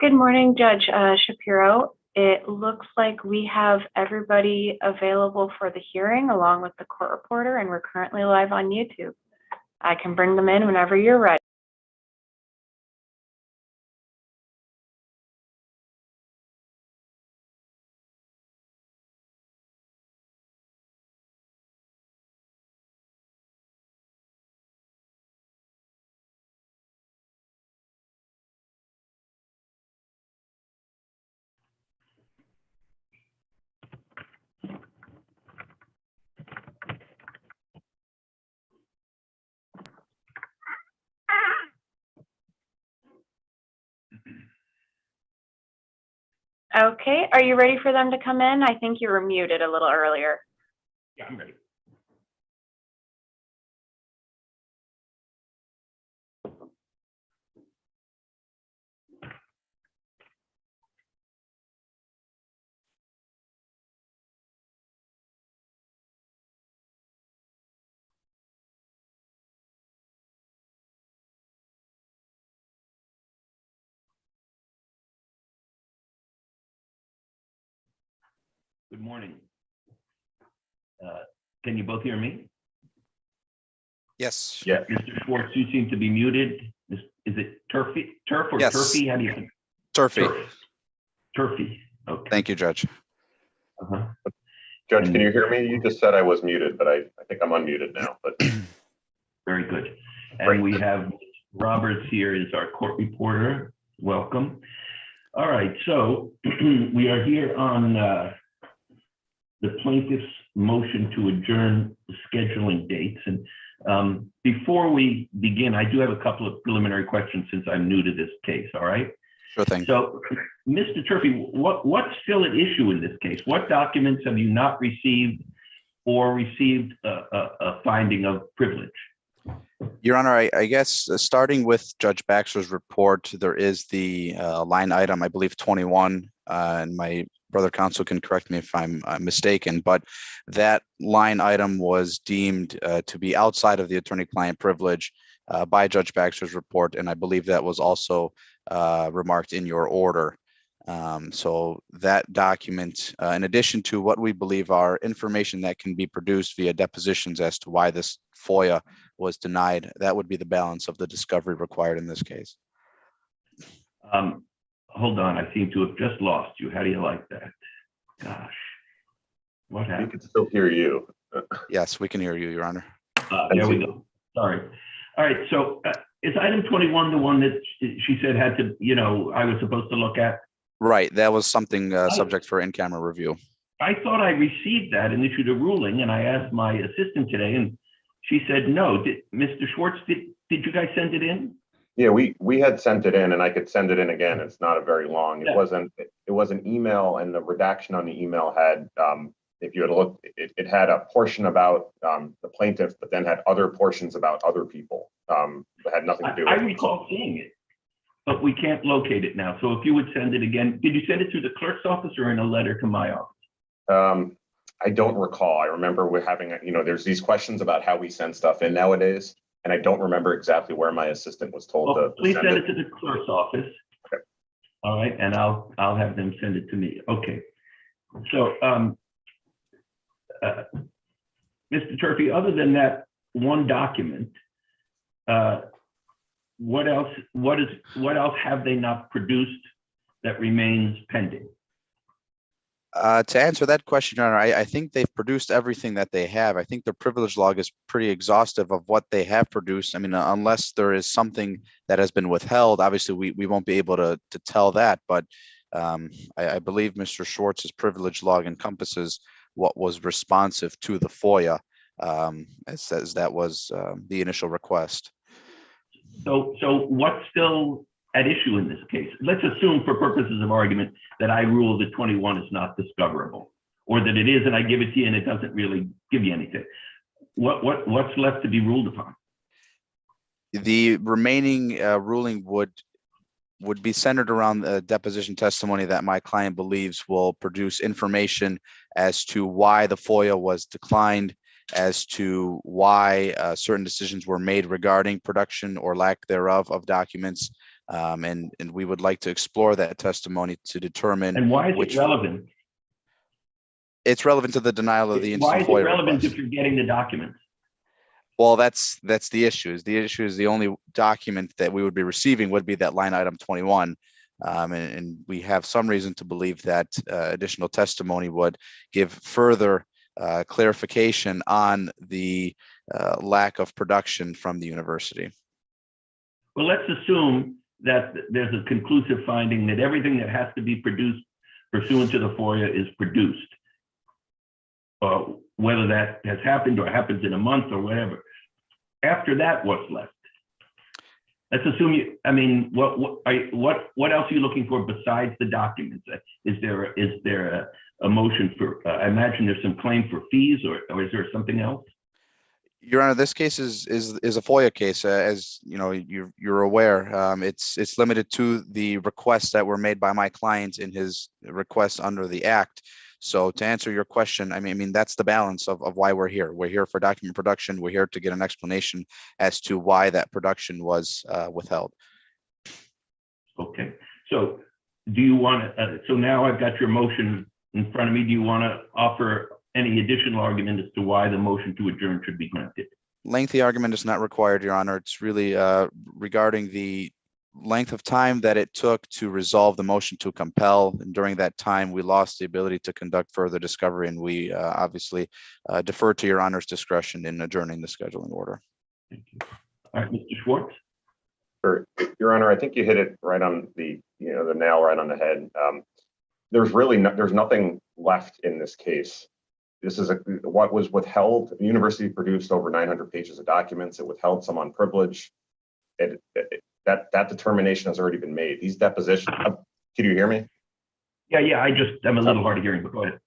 Good morning, Judge Shapiro. It looks like we have everybody available for the hearing along with the court reporter, and we're currently live on YouTube. I can bring them in whenever you're ready. Okay, are you ready for them to come in? I think you were muted a little earlier. Yeah, I'm ready. Good morning. Can you both hear me? Yes. Yeah. Mr. Schwartz, you seem to be muted. Is it Turf or Yes. Turfy? How do you think? Turfy. Turfy. Okay. Thank you, Judge. Judge, can you hear me? You just said I was muted, but I think I'm unmuted now. But Very good. And Great. we have Roberts here as our court reporter. Welcome. All right, so we are here on the plaintiff's motion to adjourn the scheduling dates. And before we begin, I do have a couple of preliminary questions since I'm new to this case, all right? Sure thing. So, Mr. Turfy, what's still at issue in this case? What documents have you not received or received a finding of privilege? Your Honor, I guess starting with Judge Baxter's report, there is the line item, I believe 21, and my brother counsel can correct me if I'm mistaken, but that line item was deemed to be outside of the attorney-client privilege by Judge Baxter's report, and I believe that was also remarked in your order. So that document, in addition to what we believe are information that can be produced via depositions as to why this Foia was denied, that would be the balance of the discovery required in this case. Hold on, I seem to have just lost you. How do you like that? Gosh, what we happened? can still hear you. Yes, we can hear you, Your Honor. There we go. Sorry. All right, so is item 21 the one that she said had to, I was supposed to look at? Right, that was something subject for in-camera review. I thought I received that and issued a ruling, and I asked my assistant today, and she said no. Mr. Schwartz, did you guys send it in? Yeah, we had sent it in, and I could send it in again. It's not a very long. Yeah. It was an email, and the redaction on the email had, if you had looked, it had a portion about the plaintiff, but then had other portions about other people that had nothing to do with I it. recall seeing it, but we can't locate it now. So if you would send it again, did you send it through the clerk's office or in a letter to my office? I don't recall. I remember we're having, there's these questions about how we send stuff in nowadays, and I don't remember exactly where my assistant was told to Please send send it. it to the clerk's office. Okay. All right, and I'll have them send it to me. Okay. So, Mr. Turfy, other than that one document, what else have they not produced that remains pending? To answer that question, Your Honor, I think they've produced everything that they have. I think their privilege log is pretty exhaustive of what they have produced. I mean, unless there is something that has been withheld, obviously we won't be able to tell that. But I believe Mr. Schwartz's privilege log encompasses what was responsive to the Foia, as that was the initial request. So what's still at issue in this case? Let's assume for purposes of argument that I rule that 21 is not discoverable, or that it is and I give it to you and it doesn't really give you anything. What's left to be ruled upon? The remaining ruling would be centered around the deposition testimony that my client believes will produce information as to why the Foia was declined, as to why certain decisions were made regarding production or lack thereof of documents, And we would like to explore that testimony to determine. And why is which it relevant? It's relevant to the denial of the Why instant is it FOIA relevant request. if you're getting the documents? Well, that's the issue. The issue is the only document that we would be receiving would be that line item 21. And we have some reason to believe that additional testimony would give further clarification on the lack of production from the university. Well, let's assume that there's a conclusive finding that everything that has to be produced pursuant to the FOIA is produced. Whether that has happened or happens in a month or whatever. After that, what's left? Let's assume you. I mean, what else are you looking for besides the documents? Is there a motion for? I imagine there's some claim for fees, or is there something else? Your Honor, this case is a FOIA case, as you know, you're aware. It's limited to the requests that were made by my client in his request under the Act. So to answer your question, I mean that's the balance of why we're here. We're here for document production. We're here to get an explanation as to why that production was withheld. Okay. So do you want to? So now I've got your motion in front of me. Do you want to offer any additional argument as to why the motion to adjourn should be granted? Lengthy argument is not required, Your Honor. It's really regarding the length of time that it took to resolve the motion to compel. And during that time, we lost the ability to conduct further discovery, and we obviously defer to Your Honor's discretion in adjourning the scheduling order. Thank you. All right, Mr. Schwartz. Sure. Your Honor, I think you hit it right on the nail right on the head. There's nothing left in this case. This is what was withheld. The university produced over 900 pages of documents. It withheld some on privilege. That determination has already been made. These depositions. Can you hear me? Yeah. I'm a little hard of hearing, but go ahead.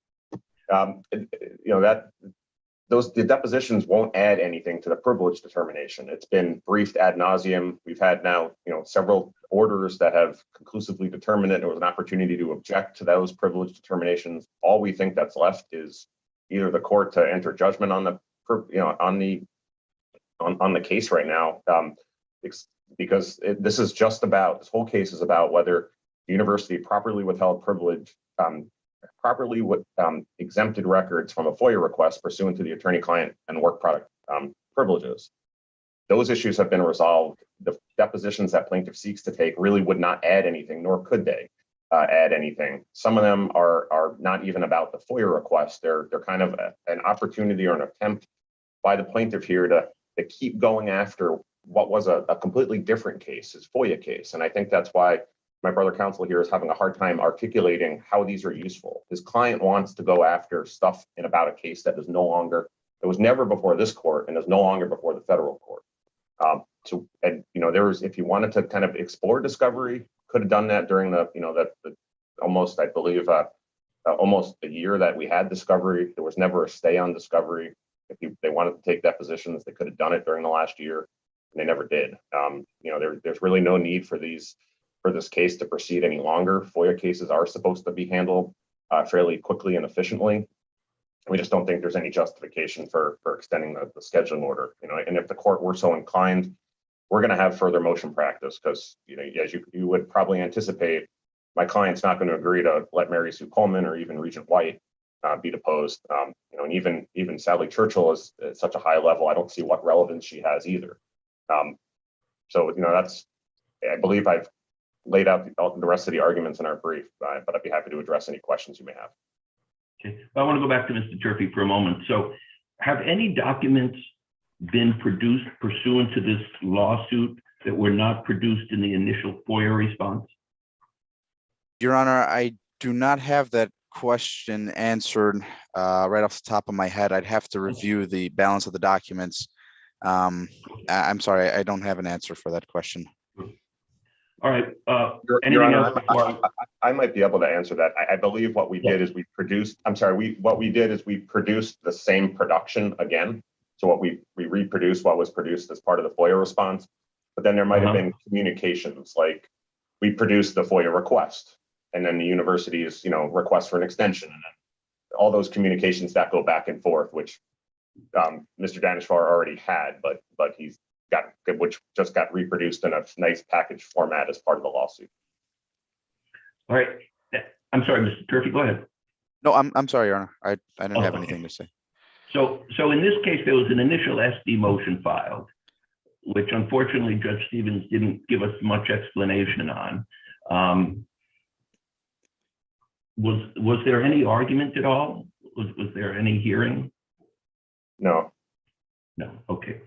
The depositions won't add anything to the privilege determination. It's been briefed ad nauseum. We've had now, several orders that have conclusively determined it. There was an opportunity to object to those privilege determinations. All we think that's left is either the court to enter judgment on the case right now, because this whole case is about whether the university properly withheld privilege, exempted records from a FOIA request pursuant to the attorney-client and work product privileges. Those issues have been resolved. The depositions that plaintiff seeks to take really would not add anything, nor could they add anything. Some of them are not even about the FOIA request. They're kind of an opportunity or an attempt by the plaintiff here to keep going after what was a completely different case, his FOIA case. And I think that's why my brother counsel here is having a hard time articulating how these are useful. His client wants to go after stuff about a case that was never before this court and is no longer before the federal court. If you wanted to kind of explore discovery, could have done that during almost a year that we had discovery. There was never a stay on discovery. If they wanted to take depositions, they could have done it during the last year, and they never did. There's really no need for this case to proceed any longer. FOIA cases are supposed to be handled fairly quickly and efficiently. We just don't think there's any justification for extending the scheduling order. And if the court were so inclined, we're going to have further motion practice because, as you would probably anticipate, my client's not going to agree to let Mary Sue Coleman or even Regent White be deposed. And even Sally Churchill is at such a high level, I don't see what relevance she has either. I believe I've laid out the rest of the arguments in our brief, but I'd be happy to address any questions you may have. Okay, I want to go back to Mr. Turpey for a moment. So have any documents been produced pursuant to this lawsuit that were not produced in the initial FOIA response? Your Honor, I do not have that question answered right off the top of my head. I'd have to review the balance of the documents. I'm sorry, I don't have an answer for that question. All right. Your Honor, I might be able to answer that. I believe what we did is we produced. We produced the same production again. So we reproduced what was produced as part of the FOIA response. But then there might have been communications, like we produced the FOIA request, and then the university's request for an extension, and then all those communications that go back and forth, which Mr. Daneshvar already had, but he's which just got reproduced in a nice package format as part of the lawsuit. All right. I'm sorry, Mr. Turfy, go ahead. No, I'm sorry, Your Honor. I didn't have Okay. anything to say. So in this case, there was an initial SD motion filed, which unfortunately Judge Stevens didn't give us much explanation on. Was there any argument at all? Was there any hearing? No. No. Okay.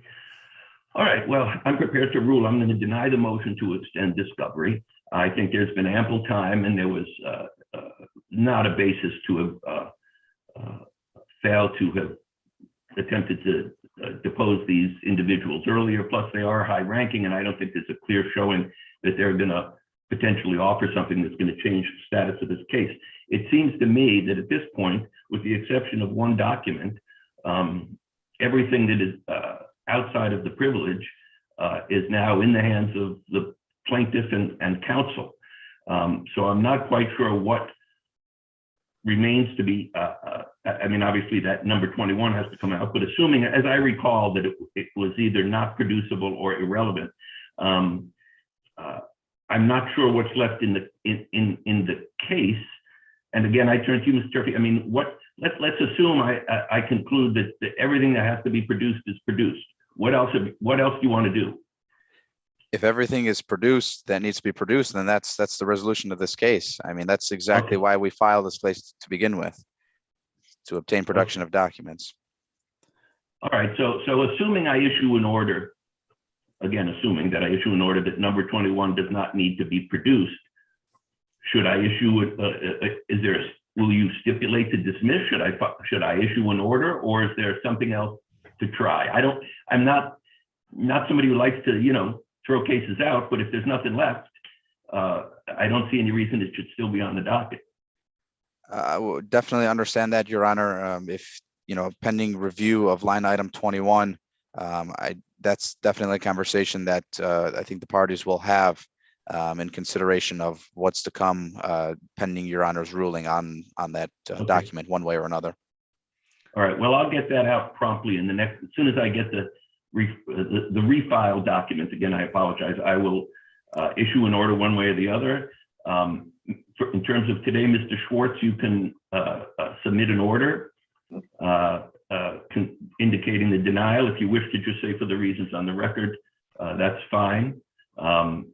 All right. Well, I'm prepared to rule. I'm going to deny the motion to extend discovery. I think there's been ample time, and there was not a basis to have failed to have attempted to depose these individuals earlier. Plus, they are high ranking, and I don't think there's a clear showing that they're going to potentially offer something that's going to change the status of this case. It seems to me that at this point, with the exception of one document, everything that is outside of the privilege is now in the hands of the plaintiff and counsel. So I'm not quite sure what remains to be, I mean, obviously that number 21 has to come out, but assuming, as I recall, that it was either not producible or irrelevant, I'm not sure what's left in the case. And again, I turn to you, Mr. Turfy. I mean, let's assume I conclude that everything that has to be produced is produced. What else do you want to do? If everything is produced that needs to be produced, then that's the resolution of this case. I mean, that's exactly why we filed this case to begin with, to obtain production of documents. All right, so assuming I issue an order, again, assuming that I issue an order that number 21 does not need to be produced, should I issue it? Will you stipulate to dismiss? Should I issue an order, or is there something else to try? I'm not somebody who likes to, throw cases out, but if there's nothing left, I don't see any reason it should still be on the docket. I will definitely understand that, Your Honor. If, pending review of line item 21, that's definitely a conversation that I think the parties will have in consideration of what's to come pending Your Honor's ruling on that document one way or another. All right, well, I'll get that out promptly as soon as I get the refile document. Again, I apologize. I will issue an order one way or the other. In terms of today, Mr. Schwartz, you can submit an order indicating the denial. If you wish to just say for the reasons on the record, that's fine. So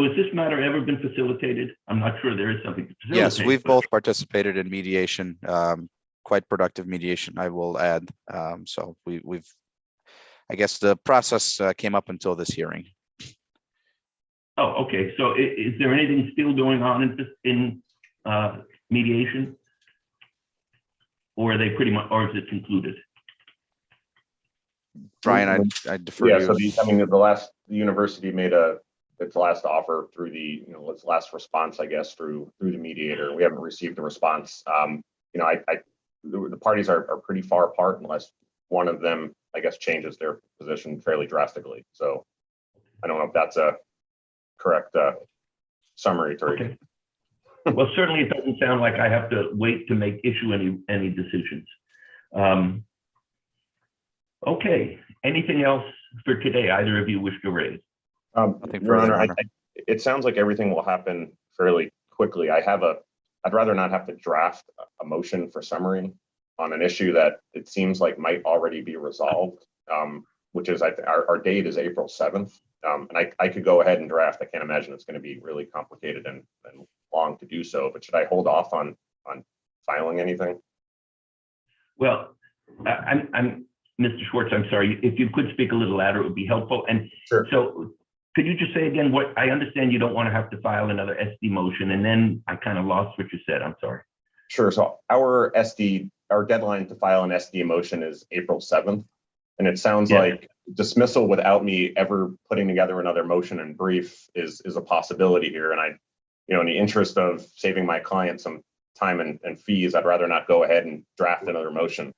has this matter ever been facilitated? I'm not sure there is something to facilitate. Yes, we've both participated in mediation, quite productive mediation, I will add. So we've, I guess the process came up until this hearing. Oh, okay. So is there anything still going on in mediation? Or are they pretty much, or is it concluded? Brian, I defer yeah, to you. so the university made its last offer through its last response, I guess, through the mediator. We haven't received a response. The parties are pretty far apart unless one of them, I guess, changes their position fairly drastically. So I don't know if that's a correct summary, Terry. Okay. Well, certainly it doesn't sound like I have to wait to issue any decisions. Okay. Anything else for today either of you wish to raise? Your Honor, it sounds like everything will happen fairly quickly. I'd rather not have to draft a motion for summary on an issue that it seems like might already be resolved, which is our date is April 7th. And I could go ahead and draft. I can't imagine it's going to be really complicated and long to do so, but should I hold off on filing anything? Well, I'm Mr. Schwartz, I'm sorry, if you could speak a little louder, it would be helpful. And sure. So could you just say again what I understand? You don't want to have to file another SD motion, and then I kind of lost what you said. I'm sorry. Sure. So our deadline to file an SD motion is April 7th. And it sounds like dismissal without me ever putting together another motion and brief is a possibility here. And in the interest of saving my client some time and fees, I'd rather not go ahead and draft another motion.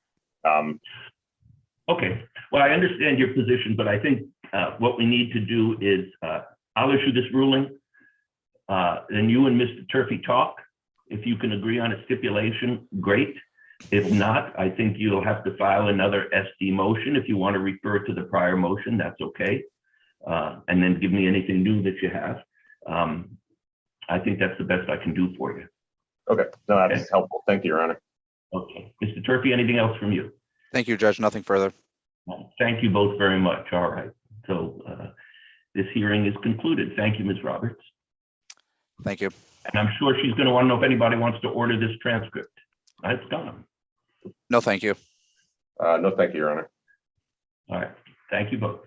Okay. Well, I understand your position, but I think what we need to do is I'll issue this ruling. Then you and Mr. Turfy talk. If you can agree on a stipulation, great. If not, I think you'll have to file another SD motion. If you want to refer to the prior motion, that's okay. And then give me anything new that you have. I think that's the best I can do for you. Okay, no, that's helpful. Thank you, Your Honor. Okay. Mr. Turpie, anything else from you? Thank you, Judge. Nothing further. Thank you both very much. All right. So this hearing is concluded. Thank you, Ms. Roberts. Thank you. And I'm sure she's going to want to know if anybody wants to order this transcript. It's gone. No, thank you. No, thank you, Your Honor. All right. Thank you both.